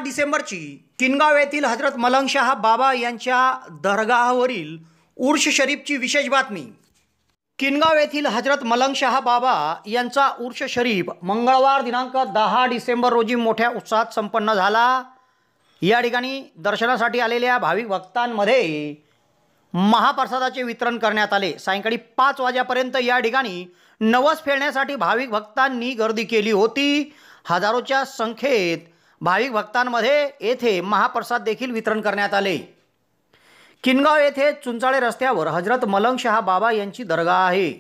डिसेंबरची किनगाव येथील हजरत मलंग शाह बाबा यांच्या दरगाहवरील उर्स शरीफची विशेष बातमी। किनगाव येथील हजरत मलंग शाह बाबा यांचा उर्स शरीफ मंगळवार दिनांक 10 डिसेंबर रोजी मोठ्या उत्साहात संपन्न झाला। या ठिकाणी दर्शनासाठी आलेल्या भाविक भक्तांमध्ये महाप्रसादाचे वितरण करण्यात आले। सायंकाळी 5 वाजेपर्यंत या ठिकाणी नवस फेडण्यासाठी भाविक भक्तांनी गर्दी केली होती। हजारोच्या संख्येत भाविक भक्तांमध्ये येथे महाप्रसाद देखील वितरण करण्यात आले। किनगाव येथे चुंचाळे रस्त्यावर हजरत मलंग शाह बाबा यांची दरगाह आहे।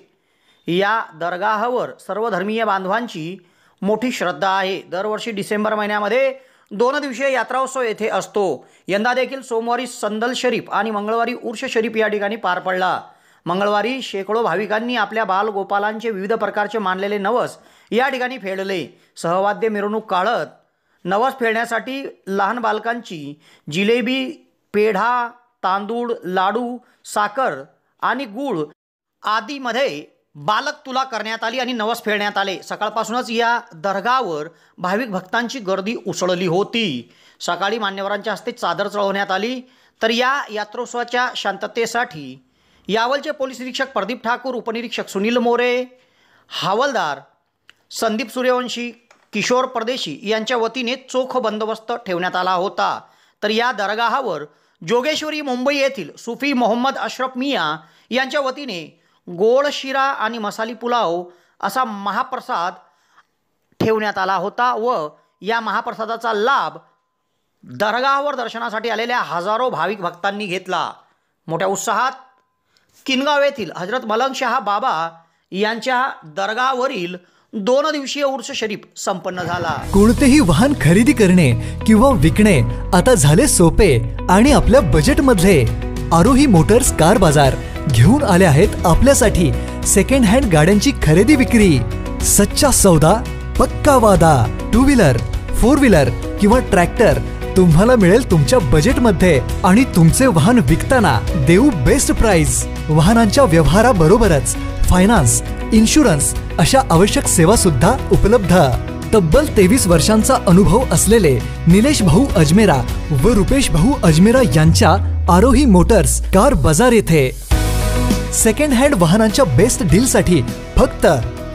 या दरगाहावर सर्व धर्मीय बांधवांची मोठी श्रद्धा आहे। दरवर्षी डिसेंबर महिन्यामध्ये 2 दिवसीय यात्राउत्सव येथे असतो। यंदा देखील सोमवारी संदल शरीफ आणि मंगळवारी उर्स शरीफ या ठिकाणी पार पडला। मंगळवारी शेकडो भाविकांनी आपल्या बालगोपालांचे विविध प्रकारचे मानलेले नवस या ठिकाणी फेडले। सहवाद्य मिरवणूक काढत नवस फेडण्यासाठी लहान बालकांची जिलेबी, पेढा, तांदूळ, लाडू, साखर आणि गूळ आदीमध्ये बालक तुला करण्यात आली आणि नवस फेडण्यात आले। सकाळपासूनच या दरगावर भाविक भक्तांची गर्दी उसळली होती। सकाळी मान्यवरांच्या हस्ते चादर चढवण्यात आली। तर या यात्रोत्सवाच्या शांततेसाठी यावलचे पोलीस निरीक्षक प्रदीप ठाकूर, उपनिरीक्षक सुनील मोरे, हवालदार संदीप सूर्यवंशी, किशोर परदेशी यांच्या वतीने चोख बंदोबस्त ठेवण्यात आला होता। तर या दरगाहावर जोगेश्वरी मुंबई येथील सुफी मोहम्मद अशरफ मियाँ यांच्या वतीने गोड शिरा आणि मसाली पुलाव असा महाप्रसाद ठेवण्यात आला होता व या महाप्रसादाचा लाभ दरगाहावर दर्शनासाठी आलेल्या हजारो भाविक भक्तांनी घेतला। मोठ्या उत्साहात किनगाव येथील हजरत मलंग शाह बाबा यांच्या दरगाहावरील 2 दिवसीय उर्स शरीफ संपन्न झाला। कोणतेही वाहन खरेदी करणे किंवा विकणे आता झाले सोपे आणि आपल्या बजेटमधले। आरोही मोटर्स कार बाजार घेऊन आले आहेत आपल्यासाठी सेकंड हँड गाड्यांची खरेदी विक्री। सच्चा सौदा, पक्का वादा। 2 व्हीलर, 4 व्हीलर किंवा ट्रॅक्टर तुम्हाला मिळेल तुमच्या बजेटमध्ये आणि तुमचे वाहन विकताना देऊ बेस्ट प्राइस। वाहनांच्या व्यवहाराबरोबरच फायनान्स, इन्शुरन्स अशा आवश्यक सेवा सुद्धा उपलब्ध। तब्बल 23 वर्षांचा अनुभव असलेले निलेश भाऊ अजमेरा व रुपेश भाऊ अजमेरा यांच्या आरोही मोटर्स कार बाजार येथे सेकंड हँड वाहनांच्या बेस्ट डीलसाठी फक्त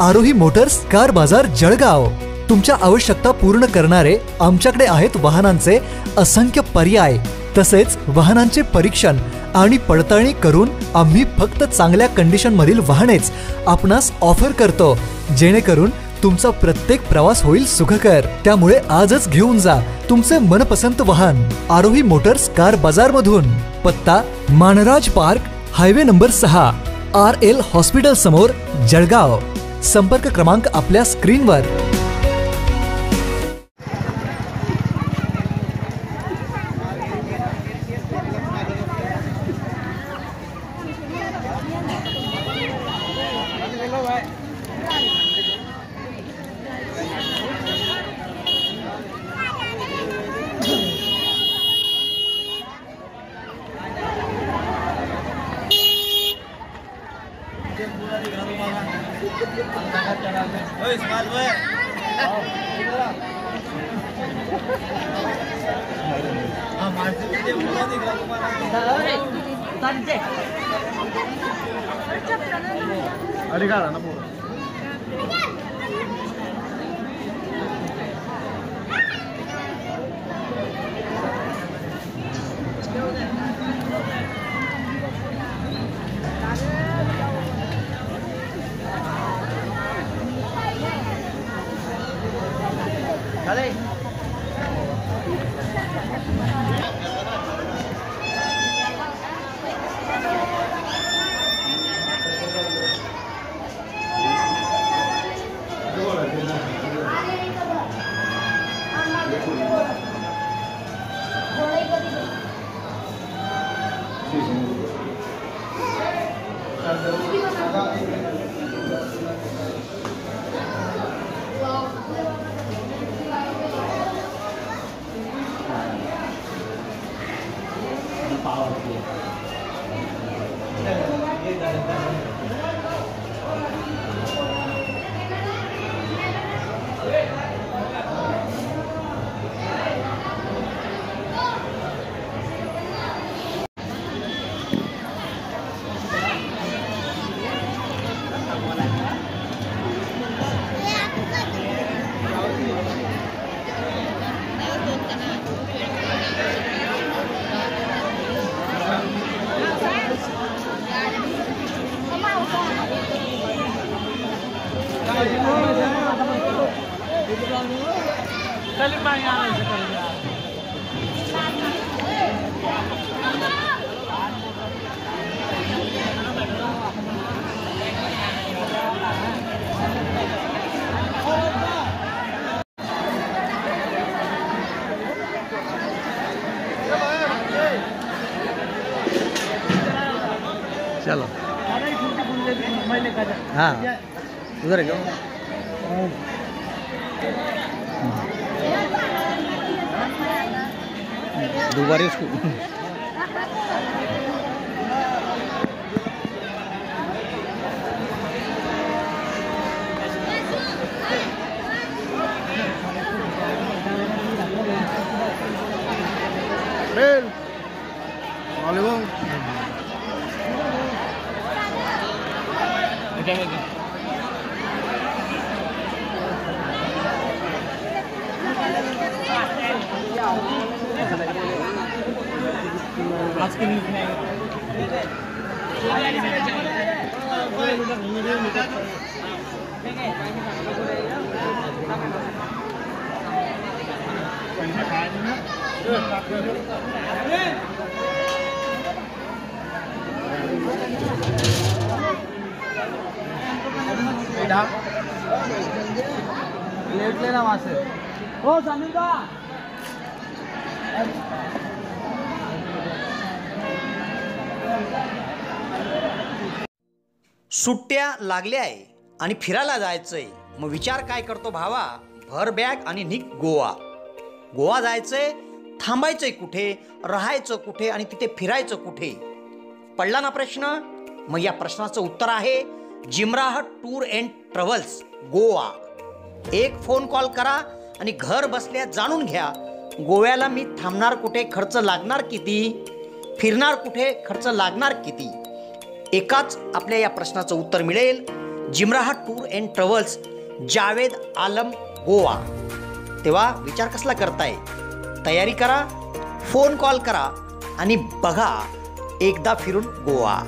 आरोही मोटर्स कार बाजार जळगाव। तुमच्या आवश्यकता पूर्ण करणारे आमच्याकडे आहेत वाहनांचे असंख्य पर्याय। तसेच वाहनांचे परीक्षण आणि पडताळणी करून आम्ही फक्त चांगल्या कंडिशन मधील वाहनेच आपणास ऑफर करतो, जेणेकरून तुमचा प्रत्येक प्रवास होईल सुखकर। त्यामुळे आजच घेऊन जा तुमचे मनपसंत वाहन आरोही मोटर्स कार बाजार मधून। पत्ता Manraj park, highway number 6, RL hospital समोर, जळगाव। संपर्क क्रमांक आपल्या स्क्रीनवर। चलो हाँ उधर है दोबारा उसको आज के न्यूज़ में लेट लेना वहाँ से हो समीर सुट्ट्या लागल्या आहे आणि फिरायला जायचंय. मग विचार काय करतो भावा, भर बॅग आणि निघ गोवा. गोवा जायचंय, थांबायचंय कुठे, राहायचं कुठे आणि तिथे फिरायचं कुठे? पडला ना प्रश्न? मग या प्रश्नाचं उत्तर आहे जिमराह टूर अँड ट्रॅव्हल्स गोवा. एक फोन कॉल करा आणि घर बसल्या जाणून घ्या गोव्याला मी थांबणार कुठे, खर्च लागणार किती, फिरणार कुठे, खर्च लागणार किती. एकाच आपल्या या प्रश्नाचं उत्तर मिळेल. जिमराह tour and travels, Javed Alam, Goa. तेव्हा विचार कसला करताय? तयारी करा, फोन कॉल करा आणि बघा एकदा फिरून गोवा.